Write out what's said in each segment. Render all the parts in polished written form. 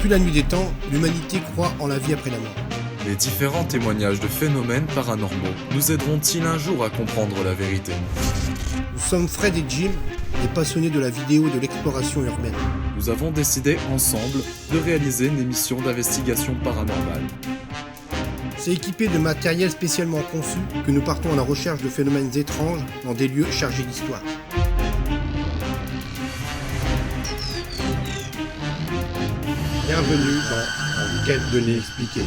Depuis la nuit des temps, l'humanité croit en la vie après la mort. Les différents témoignages de phénomènes paranormaux nous aideront-ils un jour à comprendre la vérité? Nous sommes Fred et Jim, des passionnés de la vidéo et de l'exploration urbaine. Nous avons décidé ensemble de réaliser une émission d'investigation paranormale. C'est équipé de matériel spécialement conçu que nous partons à la recherche de phénomènes étranges dans des lieux chargés d'histoire. Bienvenue dans Enquête de l'inexpliqué.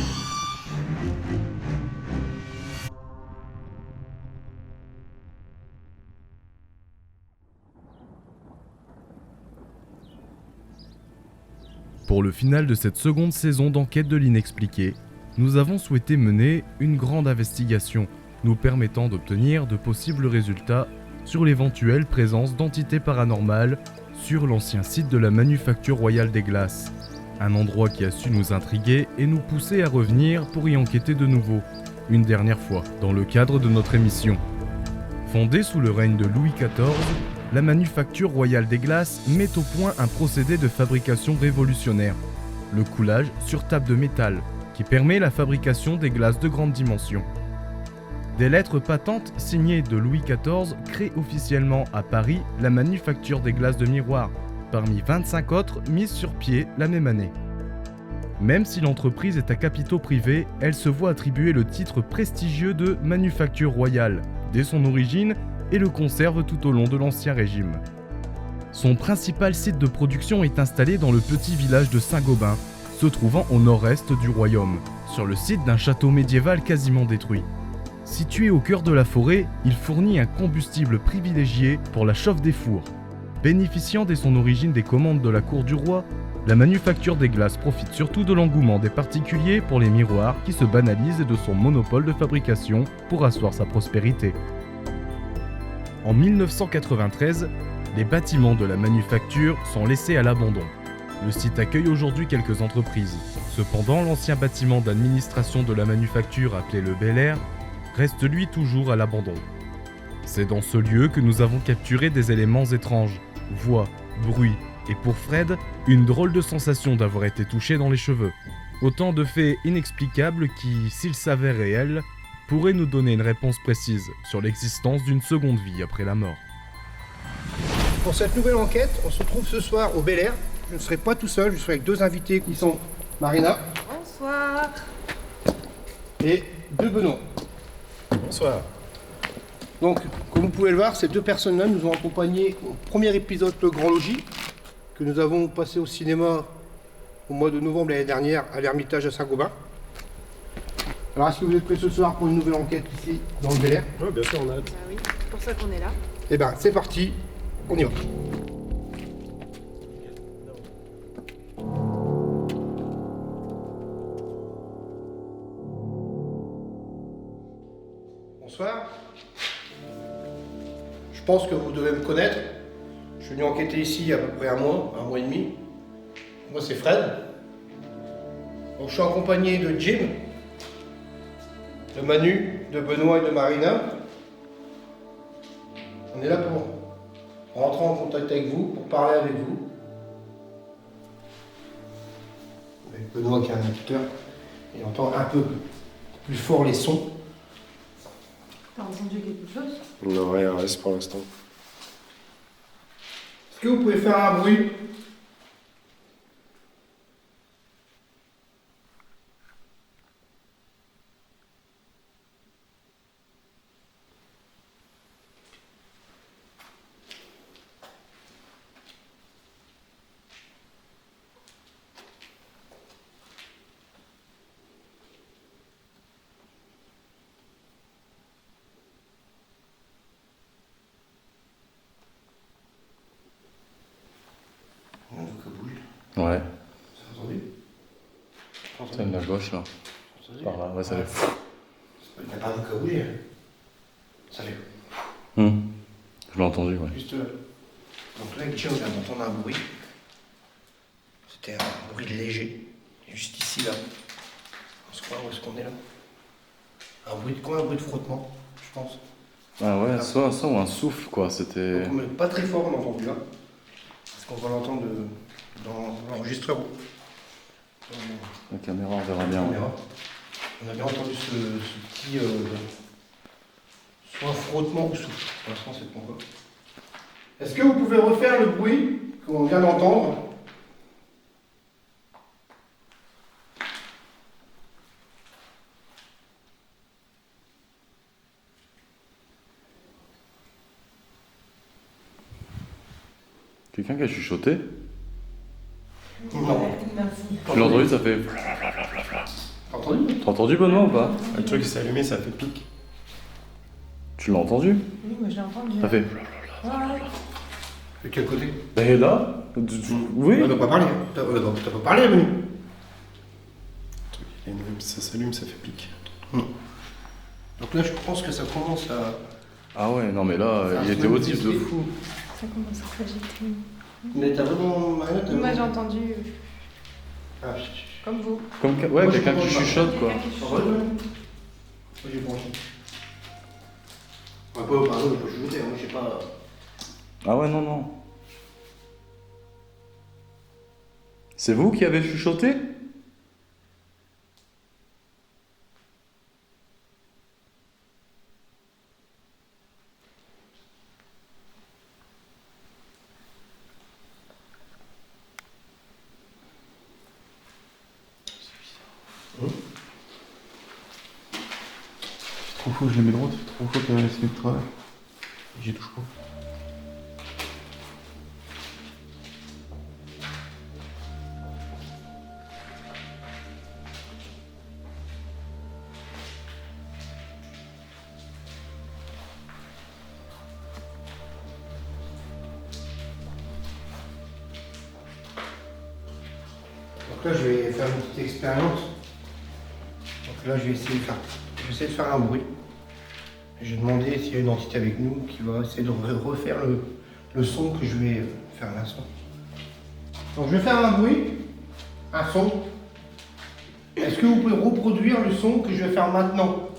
Pour le final de cette seconde saison d'Enquête de l'inexpliqué, nous avons souhaité mener une grande investigation nous permettant d'obtenir de possibles résultats sur l'éventuelle présence d'entités paranormales sur l'ancien site de la Manufacture Royale des Glaces. Un endroit qui a su nous intriguer et nous pousser à revenir pour y enquêter de nouveau, une dernière fois, dans le cadre de notre émission. Fondée sous le règne de Louis XIV, la Manufacture Royale des Glaces met au point un procédé de fabrication révolutionnaire, le coulage sur table de métal, qui permet la fabrication des glaces de grande dimension. Des lettres patentes signées de Louis XIV créent officiellement à Paris la Manufacture des Glaces de Miroir, parmi 25 autres mises sur pied la même année. Même si l'entreprise est à capitaux privés, elle se voit attribuer le titre prestigieux de Manufacture Royale dès son origine et le conserve tout au long de l'Ancien Régime. Son principal site de production est installé dans le petit village de Saint-Gobain, se trouvant au nord-est du royaume, sur le site d'un château médiéval quasiment détruit. Situé au cœur de la forêt, il fournit un combustible privilégié pour la chauffe des fours. Bénéficiant dès son origine des commandes de la cour du roi, la Manufacture des Glaces profite surtout de l'engouement des particuliers pour les miroirs qui se banalisent et de son monopole de fabrication pour asseoir sa prospérité. En 1993, les bâtiments de la manufacture sont laissés à l'abandon. Le site accueille aujourd'hui quelques entreprises. Cependant, l'ancien bâtiment d'administration de la manufacture appelé le Bel Air reste lui toujours à l'abandon. C'est dans ce lieu que nous avons capturé des éléments étranges, voix, bruit, et pour Fred, une drôle de sensation d'avoir été touché dans les cheveux. Autant de faits inexplicables qui, s'ils s'avèrent réels, pourraient nous donner une réponse précise sur l'existence d'une seconde vie après la mort. Pour cette nouvelle enquête, on se trouve ce soir au Bel Air. Je ne serai pas tout seul, je serai avec deux invités qui sont Marina. Bonsoir. Et Benoît. Bonsoir. Donc, comme vous pouvez le voir, ces deux personnes-là nous ont accompagnés au premier épisode Le Grand Logis, que nous avons passé au cinéma au mois de novembre l'année dernière à l'Ermitage à Saint-Gobain. Alors, est-ce que vous êtes prêts ce soir pour une nouvelle enquête ici, dans le Bel Air? Oui, bien sûr, on a hâte. Ah oui, c'est pour ça qu'on est là. Eh bien, c'est parti, on y va. Bonsoir. Je pense que vous devez me connaître. Je suis venu enquêter ici il y a à peu près un mois et demi. Moi, c'est Fred. Donc, je suis accompagné de Jim, de Manu, de Benoît et de Marina. On est là pour rentrer en contact avec vous, pour parler avec vous. Avec Benoît qui est un éditeur, il entend un peu plus fort les sons. T'as entendu quelque chose? Non, rien, reste pour l'instant. Est-ce que vous pouvez faire un bruit? Ouais, Vous avez entendu? c'est de la gauche là. Par là, ouais, ça fait. Il n'y a pas de cas bouger. Ça fait. Je l'ai entendu, ouais. Juste. Donc là, Jim vient d'entendre un bruit. C'était un bruit léger. Juste ici, là. On se croit où est-ce qu'on est là? Un bruit de quoi? Un bruit de frottement, je pense. Ah ouais, ça ou un souffle quoi, c'était. Donc, mais pas très fort, on a entendu là. Parce qu'on va l'entendre dans l'enregistreur. La caméra, on verra bien. On Ouais. verra. On a bien entendu ce petit soit frottement ou souffle. Pour l'instant, c'est pas encore. Est-ce que vous pouvez refaire le bruit qu'on vient d'entendre? Quelqu'un qui a chuchoté? Non. Merci. Tu l'as entendu, ça fait. T'as entendu? T'as entendu Benoît ou pas? Le truc s'est allumé, ça fait pic. Tu l'as entendu? Oui, moi je l'ai entendu. Ça fait. Ouais. De quel côté? Ben là? Oui? On n'a pas parlé. T'as pas parlé, Manu. Le truc, ça s'allume, ça fait pic. Donc là, je pense que ça commence à. Ah ouais, non mais là, il était audible de fou. Ça commence à s'agiter. Mais t'as vraiment. Marianne, t'as Moi j'ai vraiment- entendu Ah, comme vous. Comme ouais, Moi, je quelqu'un qui comprends pas. chuchote quoi. Quelqu'un qui ça chuchote. va, Moi, j'ai branché. Ouais, pas, pardon, j'ai pas chuchoté, moi, j'ai pas. Ah ouais, non, non. C'est vous qui avez chuchoté? Trop chaud, je les mets droite, trop chaud qu'elle se met de travers. J'y touche pas. Donc là, je vais faire une petite expérience. Donc là, je vais essayer de faire un bruit. Je vais demander s'il y a une entité avec nous qui va essayer de refaire le son que je vais faire à l'instant. Donc je vais faire un bruit, un son. Est-ce que vous pouvez reproduire le son que je vais faire maintenant?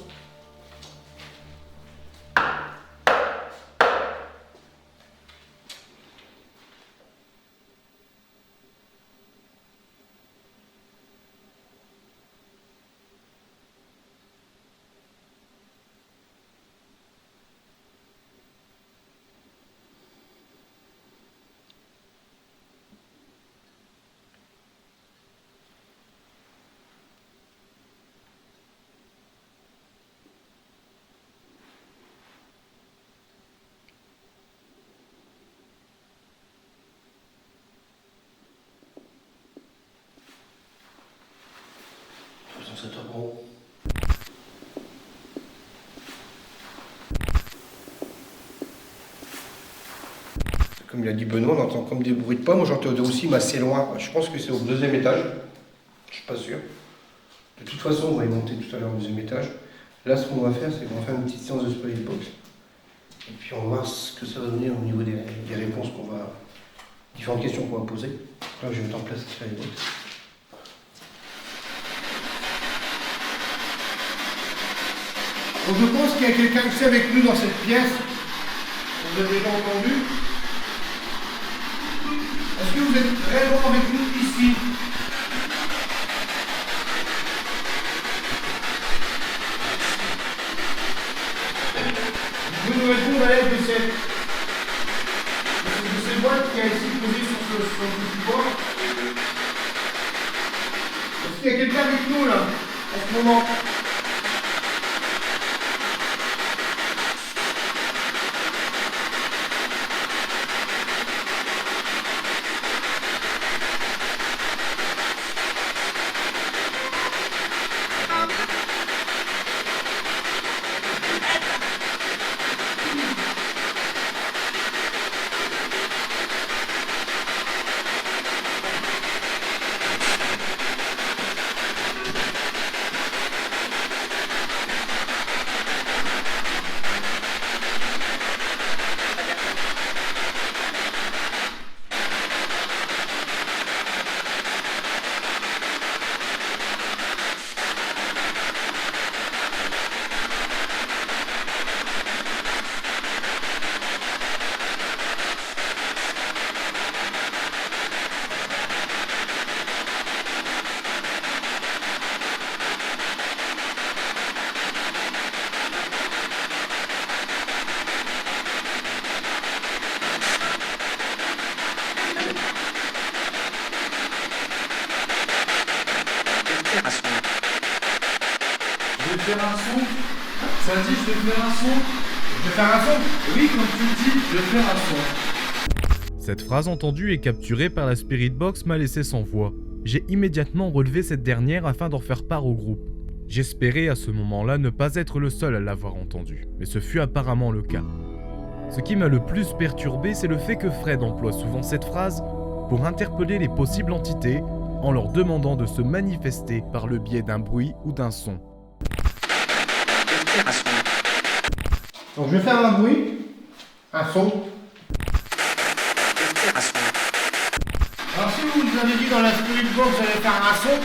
Ça top en haut. Comme il a dit Benoît, on entend comme des bruits de pas. Moi j'entends aussi, mais assez loin. Je pense que c'est au deuxième étage. Je suis pas sûr. De toute façon, on va y monter tout à l'heure au deuxième étage. Là, ce qu'on va faire, c'est qu'on va faire une petite séance de Spirit Box. Et puis on va voir ce que ça va donner au niveau des réponses qu'on va. Différentes questions qu'on va poser. Là, je vais mettre en place Spirit Box. Donc je pense qu'il y a quelqu'un qui est avec nous dans cette pièce. Vous avez déjà entendu. Est-ce que vous êtes réellement avec nous ici? Vous nous répondre à l'aide de cette boîte qui a ici posée sur ce support. Est-ce qu'il y a quelqu'un avec nous là, en ce moment? Je vais faire un son. Ça dit, je vais faire un son. Je vais faire un son. Oui, comme tu le dis, je vais faire un son. Cette phrase entendue et capturée par la Spirit Box m'a laissé sans voix. J'ai immédiatement relevé cette dernière afin d'en faire part au groupe. J'espérais à ce moment-là ne pas être le seul à l'avoir entendue, mais ce fut apparemment le cas. Ce qui m'a le plus perturbé, c'est le fait que Fred emploie souvent cette phrase pour interpeller les possibles entités en leur demandant de se manifester par le biais d'un bruit ou d'un son. Donc je vais faire un bruit, un son. Alors si vous avez dit dans la Spirit Box que vous allez faire un son,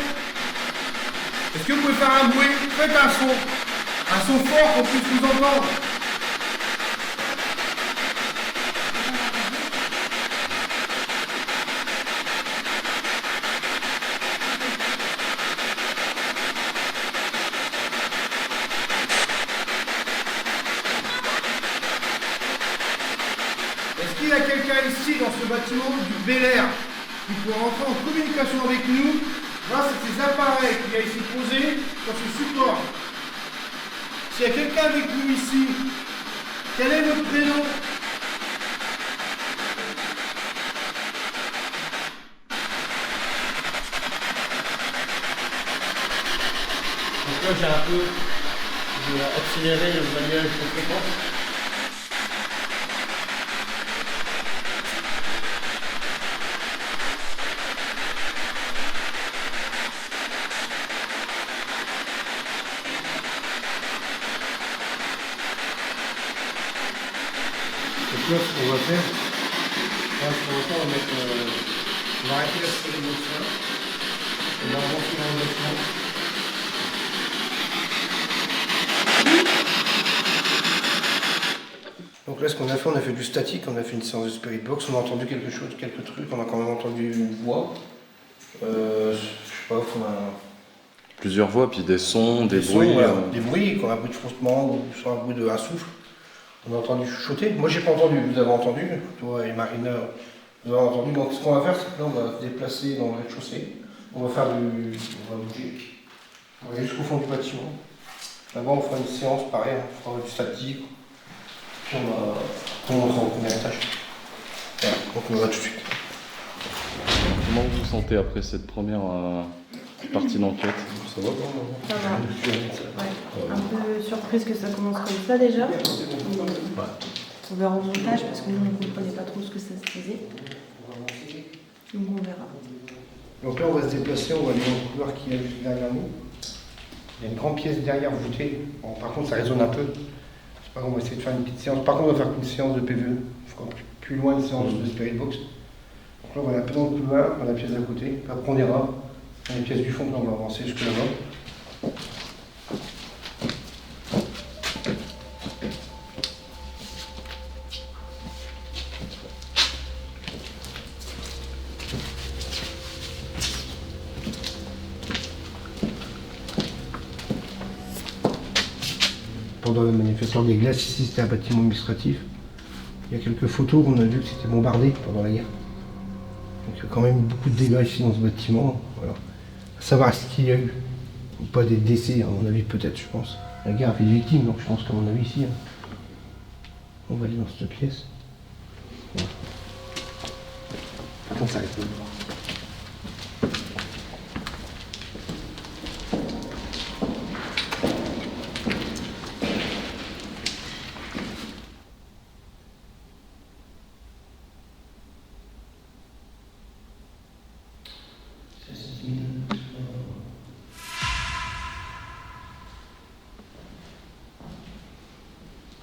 est-ce que vous pouvez faire un bruit? Faites un son fort qu'on puisse vous entendre. Est-ce qu'il y a quelqu'un ici dans ce bâtiment du Bel Air qui pourra entrer en communication avec nous grâce à ces appareils qu'il y a ici posés sur ce support? S'il y a quelqu'un avec nous ici, quel est votre prénom? Donc là j'ai accéléré le manuel de fréquence. Donc là, ce qu'on va faire, on va mettre, on va arrêter la série de ça. On va avancer dans le bâtiment. Donc là, ce qu'on a fait, on a fait du statique, on a fait une séance de Spirit Box, on a entendu quelque chose, quelques trucs, on a quand même entendu une voix. Je sais pas, on a Plusieurs voix, puis des sons, des sons, bruits. voilà, des bruits, comme un bruit de froncement ou soit un bruit d'un souffle. On a entendu chuchoter. Moi, j'ai pas entendu, vous avez entendu, toi et Marina, vous avez entendu. Donc, ce qu'on va faire, c'est que là, on va se déplacer dans le rez-de-chaussée. On va bouger. On va aller jusqu'au fond du bâtiment. Là-bas, on fera une séance pareil, on fera du statique. Puis on montrera au premier étage. Voilà, donc on va tout de suite. Comment vous vous sentez après cette première partie d'enquête? Ça va, Ça va. Ouais. Un peu surprise que ça commence comme ça déjà. On verra au montage parce que nous on ne comprenait pas trop ce que ça se faisait. Donc on verra. Donc là, on va se déplacer, on va aller dans le couloir qui est juste derrière nous. Il y a une grande pièce derrière voûtée. Bon, par contre, ça résonne un peu. C'est pas grave, on va essayer de faire une petite séance. Par contre, on va faire une séance de PVE. Il faut plus loin une séance de Spirit Box. Donc là, on va aller un peu dans le couloir, dans la pièce d'à côté. Après, on ira dans les pièces du fond, là, on va avancer jusque là-bas. Pendant la manifestation des glaces, ici c'était un bâtiment administratif. Il y a quelques photos, on a vu que c'était bombardé pendant la guerre. Donc il y a quand même beaucoup de dégâts ici dans ce bâtiment. Voilà. À savoir ce qu'il y a eu. Pas des décès, à mon avis, peut-être, je pense. La guerre a fait des victimes, donc je pense qu'à mon avis, ici. On va aller dans cette pièce. Voilà. Attends, ça répond.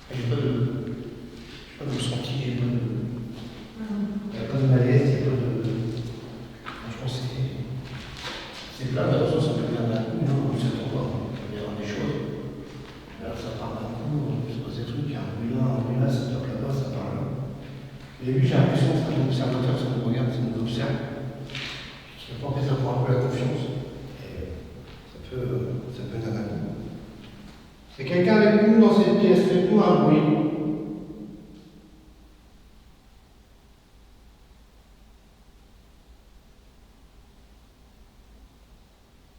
J'ai pas de ressenti, il n'y a pas de malaise, il n'y a pas de. Je pense que c'est plein, de toute façon, ça peut venir d'un coup, on ne sait pas, il y aura des choses. Alors ça part d'un coup, il se passe des trucs, il y a un bruit là, ça toque là-bas, ça part là. Au début, j'ai l'impression que c'est un observateur, ça nous regarde, ça nous observe, qui n'a pas fait ça pour un peu la confiance. Et ça peut venir d'un coup. C'est quelqu'un avec nous dans cette pièce, faites-nous un bruit.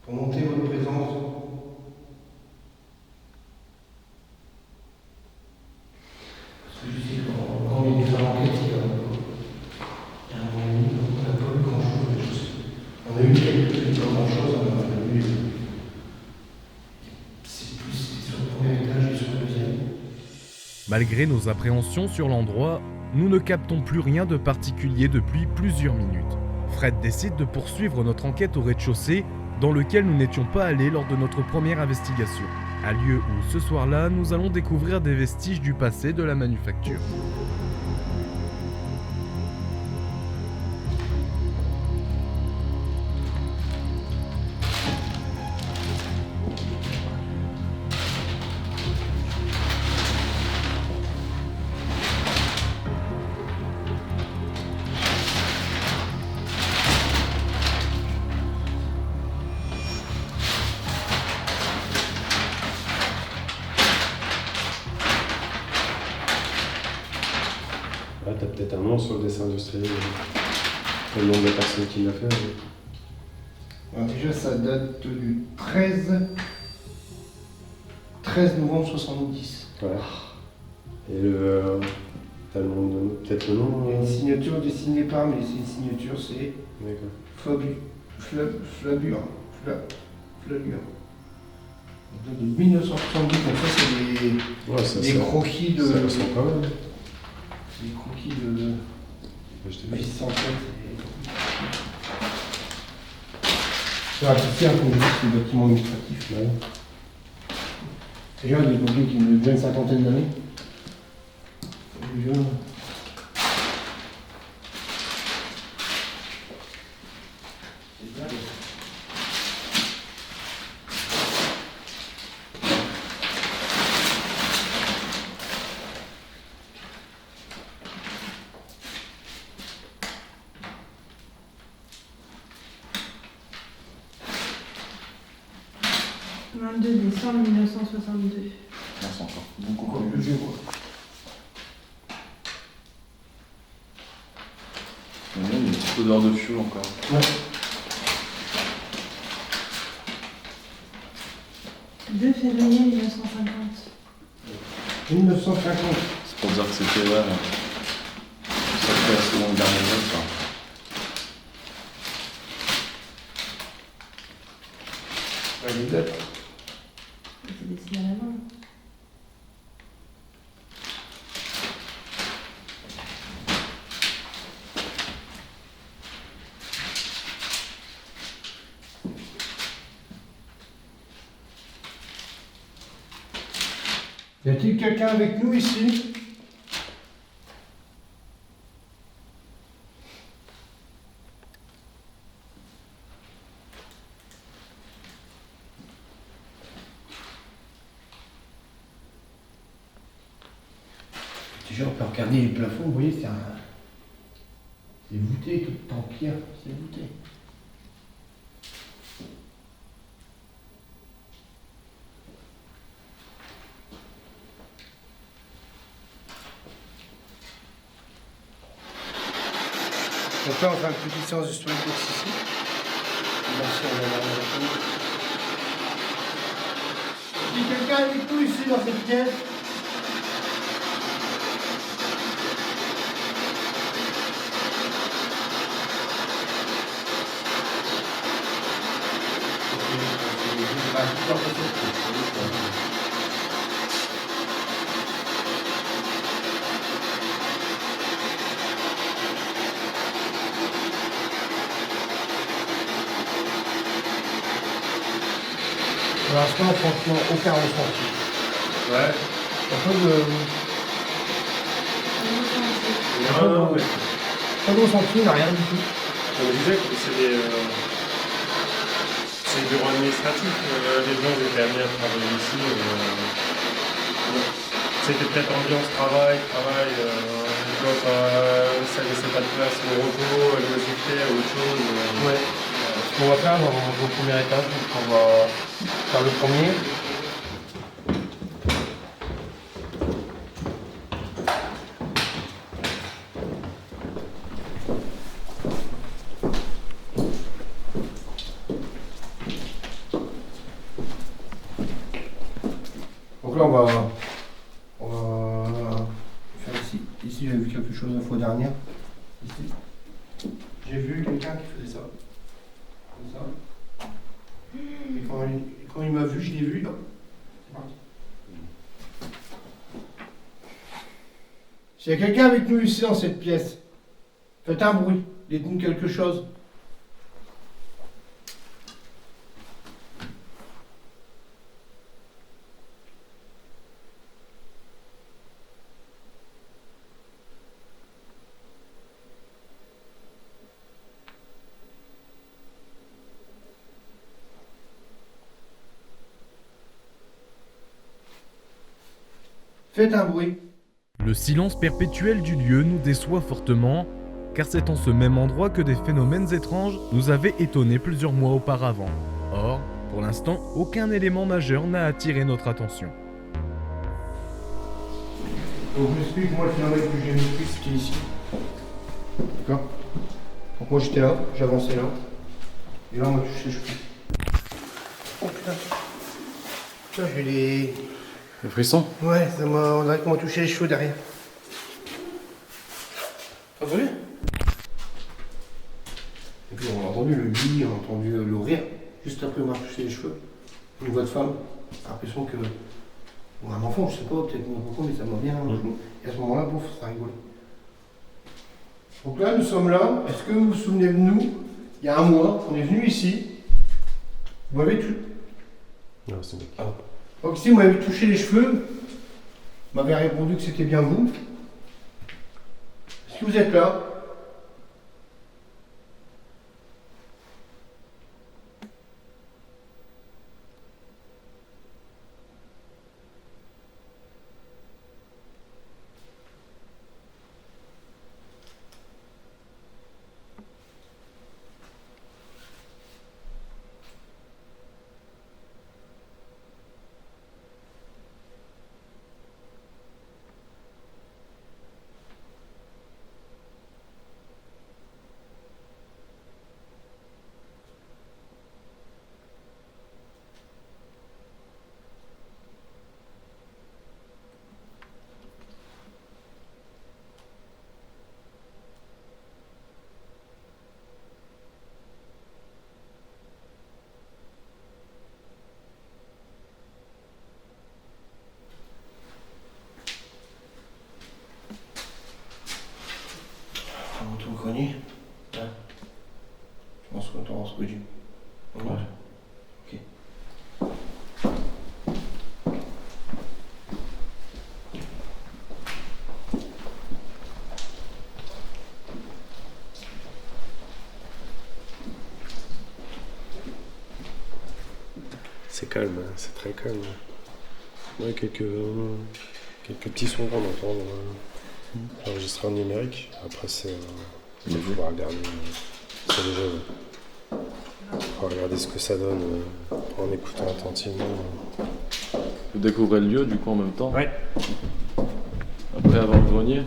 Pour monter votre présence. Malgré nos appréhensions sur l'endroit, nous ne captons plus rien de particulier depuis plusieurs minutes. Fred décide de poursuivre notre enquête au rez-de-chaussée, dans lequel nous n'étions pas allés lors de notre première investigation. Un lieu où, ce soir-là, nous allons découvrir des vestiges du passé de la manufacture. Là, t'as peut-être un nom sur le dessin industriel. Le nom de la personne qui l'a fait. Alors déjà, ça date du 13 novembre 70. Ouais. Et t'as le nom de... Peut-être le nom Il y a une signature dessinée par, mais c'est une signature, c'est D'accord. Flabure. De 1970, donc ça c'est Ouais, ça des sent- croquis de. Ça ressemble pas mal. Des croquis de. Ouais, je t'ai dit. 807. C'est un conduit, c'est le bâtiment administratif. Ouais. Déjà, des pompiers qui ont déjà une cinquantaine d'années. Déjà. C'est ça. Le 22 décembre 1962. Non, c'est encore. Donc encore plus vieux, quoi. Il y a une petite odeur de fioul encore. Ouais. 2 février 1950. 1950. C'est pour dire que c'était là. Ça fait la Seconde Guerre mondiale, ça. Ouais, les dates. C'est dessiné à la main. Y a-t-il quelqu'un avec nous ici? Déjà, on peut regarder les plafonds, vous voyez, c'est voûté, tout en pierre, c'est voûté. Donc là, on fait une petite séance historique ici. Merci, on va voir. Il y a quelqu'un avec nous ici dans cette pièce? Pour l'instant, franchement, aucun ressenti. Ouais. Pas Non, mais de ressenti, on n'a rien du tout. on disait que c'est des bureaux administratifs. Les gens étaient amenés à travailler ici. C'était peut-être ambiance travail. Quand ça laissait pas de place au repos, à l'oisiveté, à autre chose. Ouais. Ce qu'on va faire au premier étage, on va faire le premier. Donc là, on va faire ici. Ici, j'ai vu quelque chose la fois dernière. Ici. J'ai vu quelqu'un qui faisait ça. Comme ça. Et quand il m'a vu, je l'ai vu. Hop. C'est parti. S'il y a quelqu'un avec nous ici dans cette pièce, faites un bruit, dites-nous quelque chose. Faites un bruit. Le silence perpétuel du lieu nous déçoit fortement, car c'est en ce même endroit que des phénomènes étranges nous avaient étonnés plusieurs mois auparavant. Or, pour l'instant, aucun élément majeur n'a attiré notre attention. Donc je vous explique, moi le phénomène que j'ai vécu c'était ici. D'accord. Donc moi j'étais là, j'avançais là. Et là on m'a touché les cheveux. Oh putain. Putain j'ai les... Le frisson? Ouais, on dirait qu'on m'a touché les cheveux derrière. T'as entendu? Et puis on a entendu le lit, on a entendu le rire. Juste après on m'a touché les cheveux. Une voix de femme. J'ai l'impression que... Ou un enfant, je sais pas, peut-être mon enfant, mais ça m'a bien... Et à ce moment-là, bouf, ça rigole. Donc là, nous sommes là. Est-ce que vous vous souvenez de nous? Il y a un mois, on est venu ici. Vous m'avez tout... Non, c'est mec. Donc ici, vous m'avez touché les cheveux. Vous m'avez répondu que c'était bien vous. Est-ce que vous êtes là? On retourne au grenier. Ouais. Je pense qu'on t'en se du. Ouais. Ok. C'est calme, hein, c'est très calme. Ouais, quelques petits sons qu'on entend enregistrés en numérique. Après, c'est. Il faut regarder. C'est léger. Ouais. Faut regarder ce que ça donne en écoutant attentivement. Vous découvrez le lieu du coup en même temps? Ouais. Après avoir le grenier?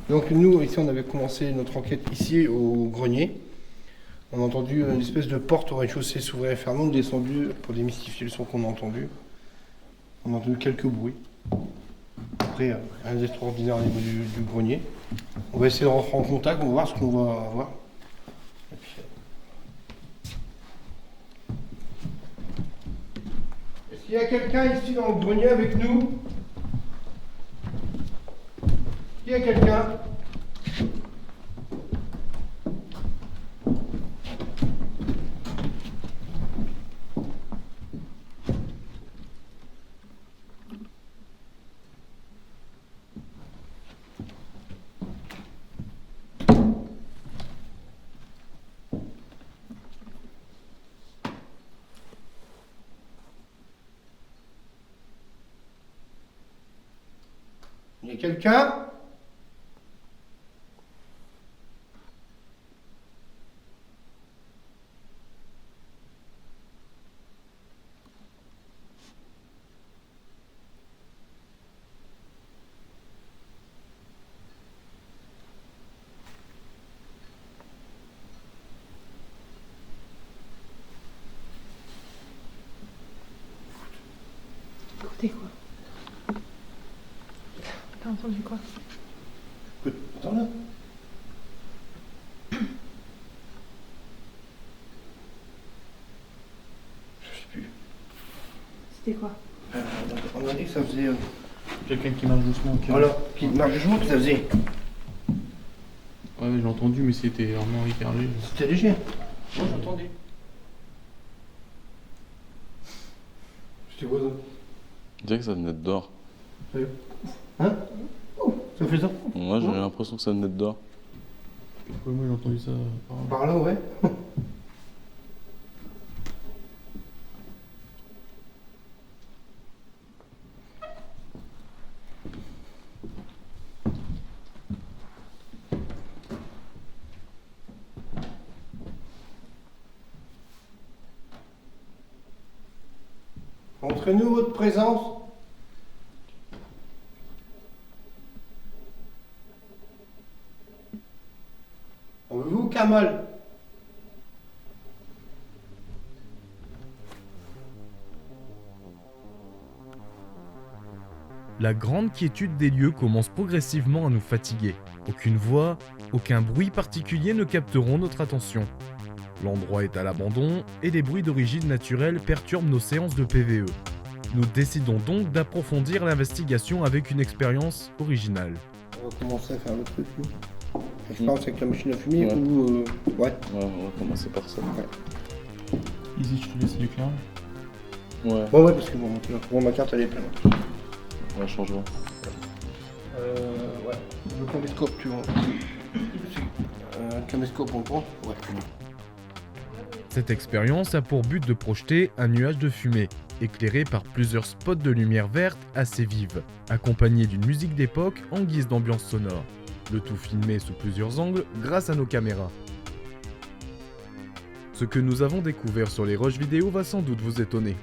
Donc nous, ici, on avait commencé notre enquête ici au grenier. On a entendu une espèce de porte au rez-de-chaussée s'ouvrir et fermer. On est descendu pour démystifier le son qu'on a entendu. On a entendu quelques bruits. Après, rien d'extraordinaire au niveau du grenier. On va essayer de rentrer en contact, on va voir ce qu'on va avoir. Et puis, est-ce qu'il y a quelqu'un ici dans le grenier avec nous? Il y a quelqu'un? Il y a quelqu'un? Écoutez quoi? T'as entendu quoi? Écoute, Attends là. Je sais plus. C'était quoi? On a dit que ça faisait. Quelqu'un qui marche doucement. Voilà, qui marche doucement, que ça faisait. Ouais, j'ai entendu, mais c'était vraiment hyper léger. C'était léger. Moi j'entendais. C'était quoi ça? Je dirais que ça venait de dehors. Hein? Ça fait ça? Moi, j'ai l'impression que ça venait de dehors. Ouais, moi j'ai entendu ça par là. Par là, ouais. Montrez-nous votre présence. On veut vous, Kamal. La grande quiétude des lieux commence progressivement à nous fatiguer. Aucune voix, aucun bruit particulier ne capteront notre attention. L'endroit est à l'abandon et les bruits d'origine naturelle perturbent nos séances de PVE. Nous décidons donc d'approfondir l'investigation avec une expérience originale. On va commencer à faire le truc, nous. Expérience avec la machine à fumer Ouais. ou... Ouais. Ouais, on va commencer par ça. Easy, je te laisse l'éclairage. Ouais, Ouais, parce que bon, ma carte elle est pleine. on va changer. Ouais. Le caméscope, tu vois. Caméscope, on le prend? Ouais. Cette expérience a pour but de projeter un nuage de fumée, éclairé par plusieurs spots de lumière verte assez vive, accompagnés d'une musique d'époque en guise d'ambiance sonore. Le tout filmé sous plusieurs angles grâce à nos caméras. Ce que nous avons découvert sur les rushs vidéo va sans doute vous étonner.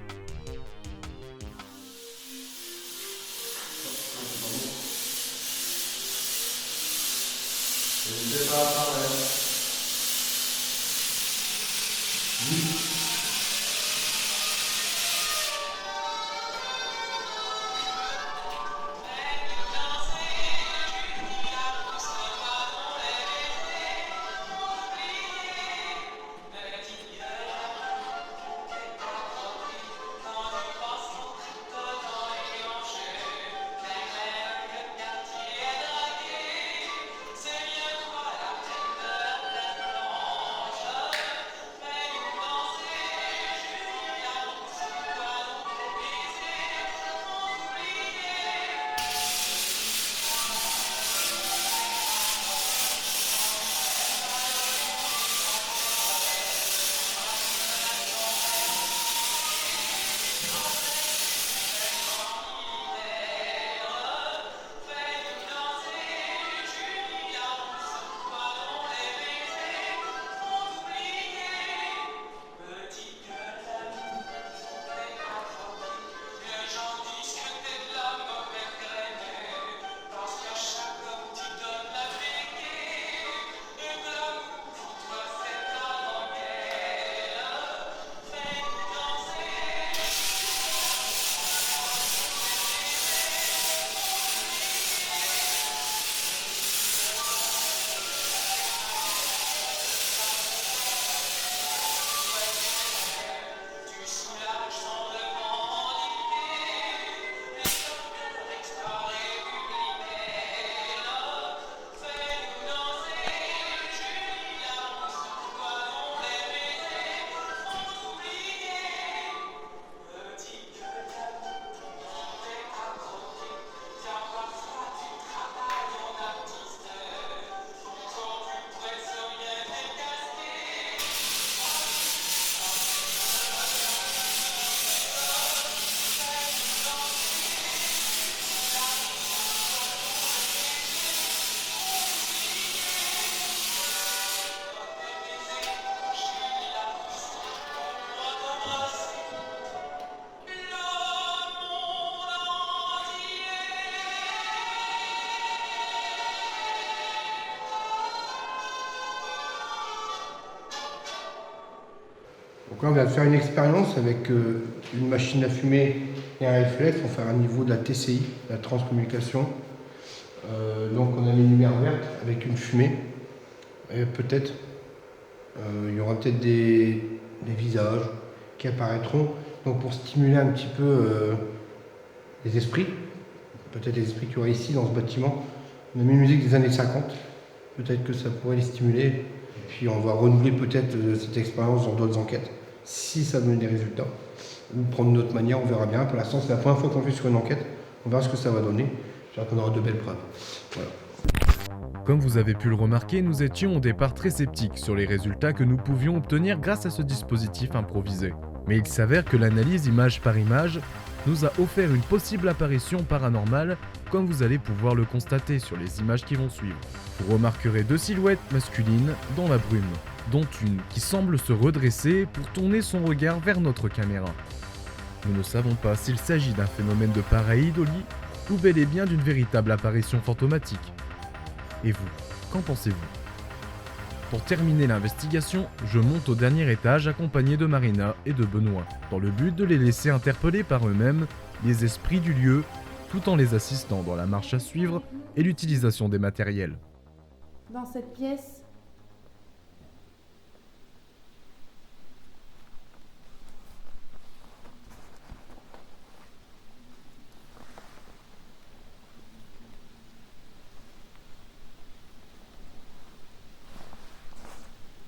Donc là, on vient de faire une expérience avec une machine à fumer et un réflexe. On va faire un niveau de la TCI, la transcommunication. Donc on a mis une lumière verte avec une fumée. Et peut-être, il y aura peut-être des visages qui apparaîtront. Donc pour stimuler un petit peu les esprits, peut-être les esprits qu'il y aura ici dans ce bâtiment. On a mis une musique des années 50. Peut-être que ça pourrait les stimuler. Et puis on va renouveler peut-être cette expérience dans d'autres enquêtes, si ça donne des résultats. Ou prendre une autre manière, on verra bien. Pour l'instant, c'est la première fois qu'on fait sur une enquête. On verra ce que ça va donner. J'espère qu'on aura de belles preuves. Voilà. Comme vous avez pu le remarquer, nous étions au départ très sceptiques sur les résultats que nous pouvions obtenir grâce à ce dispositif improvisé. Mais il s'avère que l'analyse image par image nous a offert une possible apparition paranormale, comme vous allez pouvoir le constater sur les images qui vont suivre. Vous remarquerez 2 silhouettes masculines dans la brume, dont une qui semble se redresser pour tourner son regard vers notre caméra. Nous ne savons pas s'il s'agit d'un phénomène de pareidolie ou bel et bien d'une véritable apparition fantomatique. Et vous, qu'en pensez-vous? Pour terminer l'investigation, je monte au dernier étage accompagné de Marina et de Benoît, dans le but de les laisser interpeller par eux-mêmes les esprits du lieu, tout en les assistant dans la marche à suivre et l'utilisation des matériels. Dans cette pièce,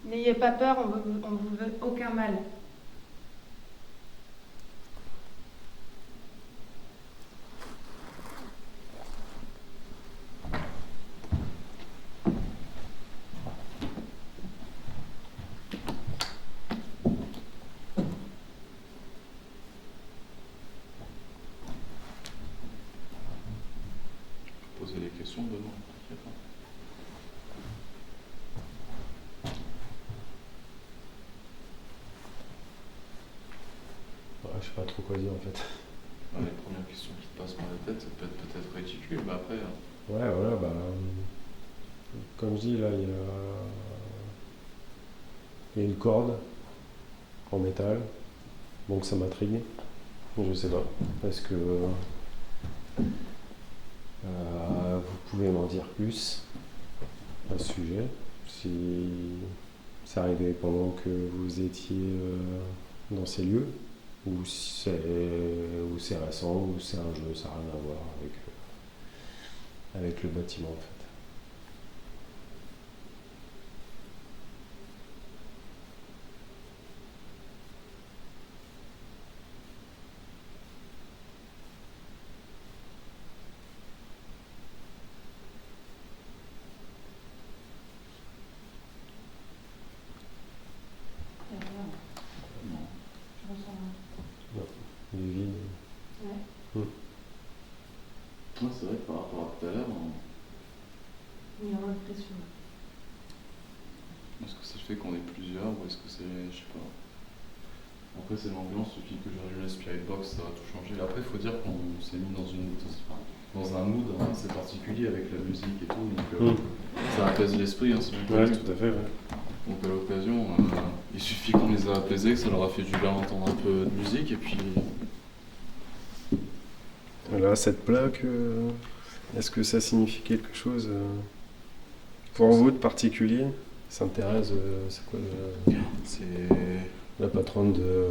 n'ayez pas peur, on vous veut aucun mal. Poser les questions, Benoît. T'inquiète pas. Ouais, je sais pas trop quoi dire en fait. Les premières questions qui te passent par la tête, ça peut être peut-être ridicule, mais après. Ouais, voilà, bah. Comme je dis, là, il y a une corde en métal, donc ça m'intrigue. Je sais pas. Est-ce que vous pouvez m'en dire plus à ce sujet? Si c'est arrivé pendant que vous étiez dans ces lieux, ou c'est récent, ou c'est un jeu, ça n'a rien à voir avec le bâtiment en fait. Je ressens rien. Du vide. Ouais. Ouais, c'est vrai que par rapport à tout à l'heure, Il y a l'impression. est-ce que c'est le fait qu'on est plusieurs ou est-ce que c'est. Je sais pas. Après, c'est l'ambiance, il suffit que j'allume la Spirit Box, ça va tout changer. Après, il faut dire qu'on s'est mis dans un mood assez particulier avec la musique et tout, donc ça apaise l'esprit, hein, c'est bien Ouais, connu. tout à fait, ouais. Donc à l'occasion, il suffit qu'on les a apaisés, que ça leur a fait du bien d'entendre un peu de musique, et puis. Voilà, cette plaque, est-ce que ça signifie quelque chose pour vous de particulier? Sainte-Thérèse, c'est quoi C'est. la patronne de...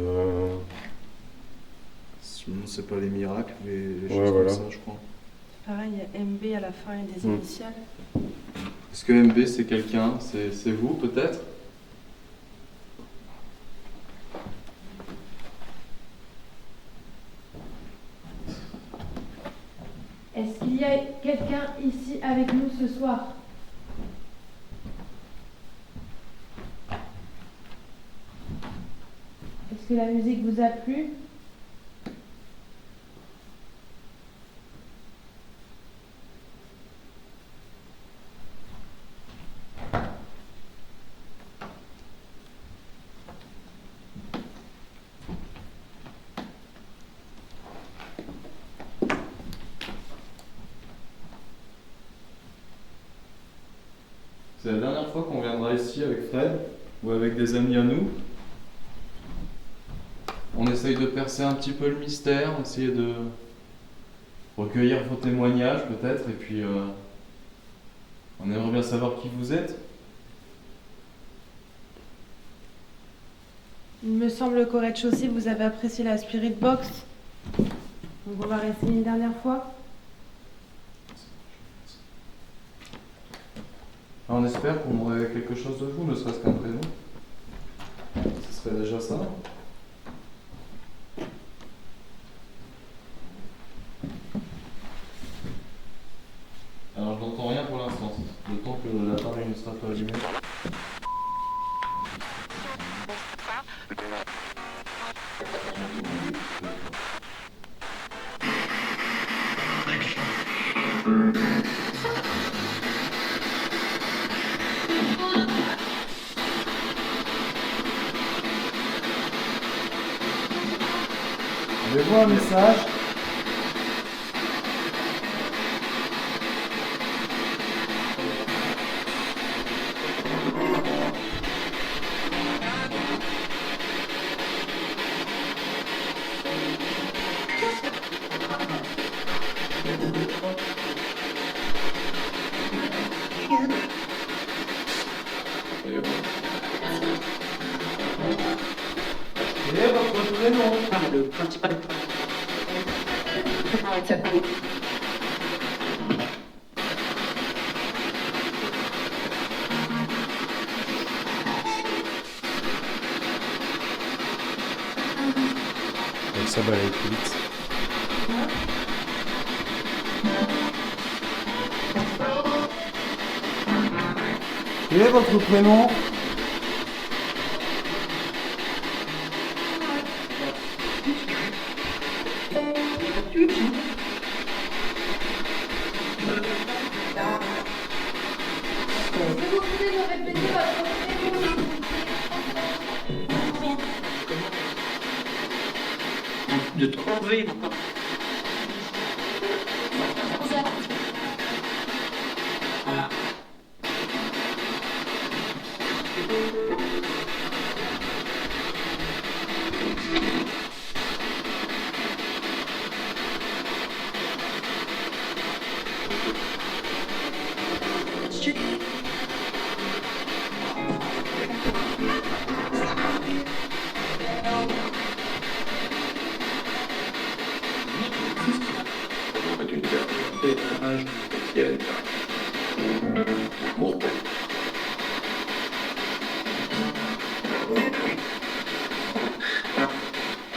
C'est pas les miracles, mais les Ouais, choses voilà. comme ça, je crois. Pareil, il y a MB à la fin et des initiales. Est-ce que MB c'est quelqu'un? C'est vous peut-être? Est-ce qu'il y a quelqu'un ici avec nous ce soir? Est-ce que la musique vous a plu? C'est la dernière fois qu'on viendra ici avec Fred ou avec des amis à nous. On essaye de percer un petit peu le mystère, essayer de recueillir vos témoignages peut-être, et puis On aimerait bien savoir qui vous êtes. Il me semble qu'au rez-de-chaussée, vous avez apprécié la Spirit Box. Donc on va réessayer une dernière fois. On espère qu'on aurait quelque chose de vous, ne serait-ce qu'un prénom. Ce serait déjà ça. Alors je n'entends rien pour l'instant, le temps que l'appareil ne sera pas allumé. Avez-vous un message? Quel est votre prénom? Le principal. Donc ça va aller plus vite. Quel est votre prénom? Vous pouvez me répéter votre prénom? De trouver.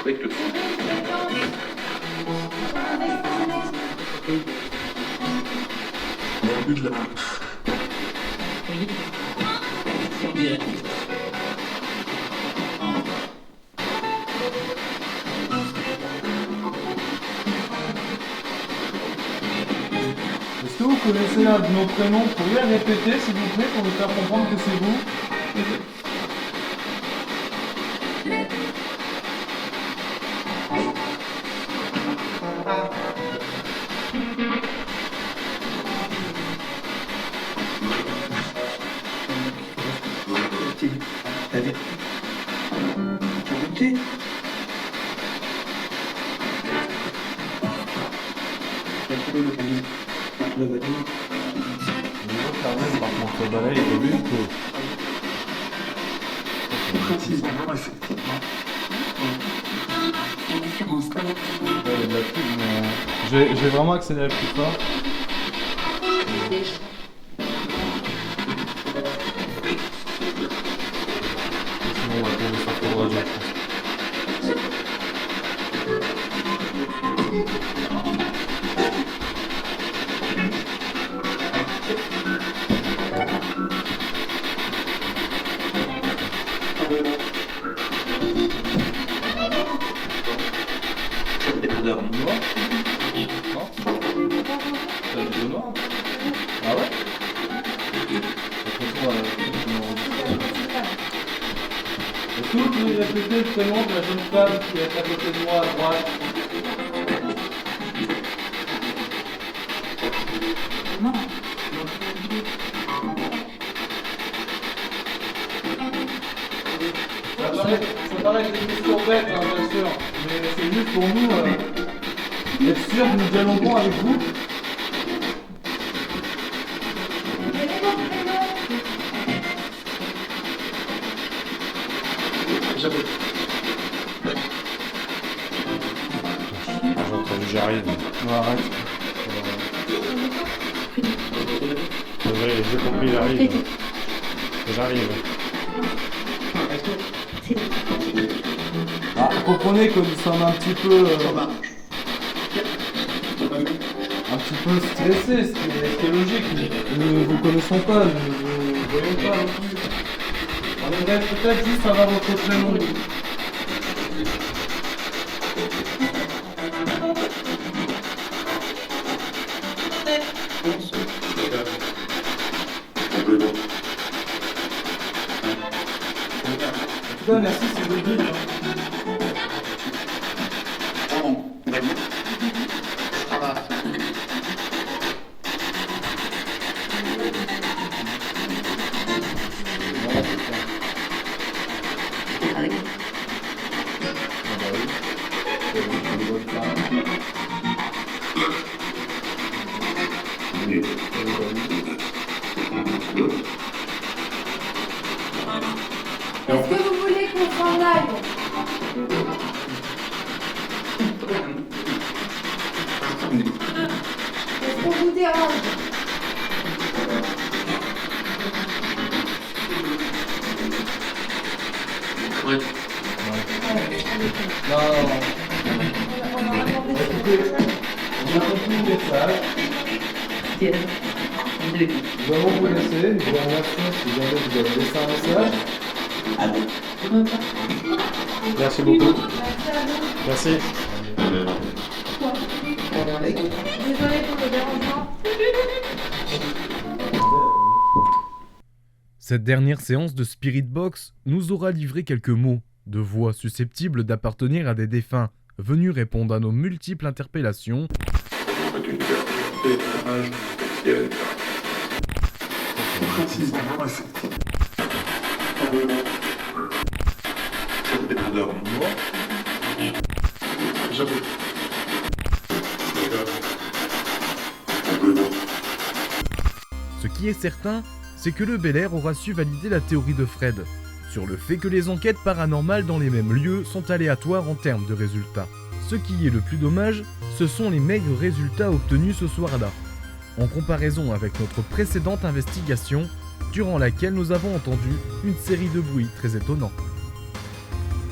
Avec le Est-ce que vous connaissez l'un de nos prénoms? Vous pourriez le répéter s'il vous plaît pour nous faire comprendre que c'est vous? Je vais vraiment accélérer plus fort. Sinon on va tomber sur le radio, je pense. Ah ouais? Est-ce que vous pouvez répéter le prénom de la jeune femme qui est à côté de moi à droite? Ça paraît que des questions bêtes, hein, bien sûr, mais c'est juste pour nous être sûr que nous dialoguons avec vous. Donnez vos prénoms. J'ai entendu j'arrive. Non, arrête. J'ai compris, j'arrive. J'arrive. Ah, comprenez que nous sommes un petit peu stressés, ce qui est logique. Nous ne vous connaissons pas, nous ne vous voyons pas non plus. On aimerait peut-être juste avoir votre prénom. En tout cas, merci, c'est votre guide. Est-ce que vous voulez qu'on s'en aille? Est-ce qu'on vous dérange? Non. Écoutez, on a compris le message. Nous allons vous laisser. Nous vous remercions si jamais vous avez laissé un message. Merci beaucoup. Merci. Désolée pour le dérangement. Cette dernière séance de Spirit Box nous aura livré quelques mots, de voix susceptibles d'appartenir à des défunts, venus répondre à nos multiples interpellations. Ce qui est certain, c'est que le Bel Air aura su valider la théorie de Fred, sur le fait que les enquêtes paranormales dans les mêmes lieux sont aléatoires en termes de résultats. Ce qui est le plus dommage, ce sont les maigres résultats obtenus ce soir-là, en comparaison avec notre précédente investigation, durant laquelle nous avons entendu une série de bruits très étonnants.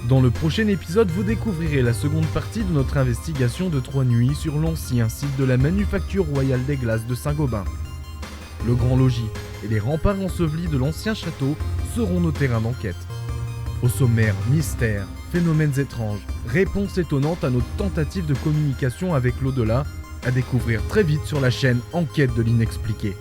Dans le prochain épisode, vous découvrirez la seconde partie de notre investigation de 3 nuits sur l'ancien site de la Manufacture Royale des Glaces de Saint-Gobain. Le Grand Logis et les remparts ensevelis de l'ancien château seront nos terrains d'enquête. Au sommaire, mystères, phénomènes étranges, réponses étonnantes à nos tentatives de communication avec l'au-delà, à découvrir très vite sur la chaîne Enquête de l'inexpliqué.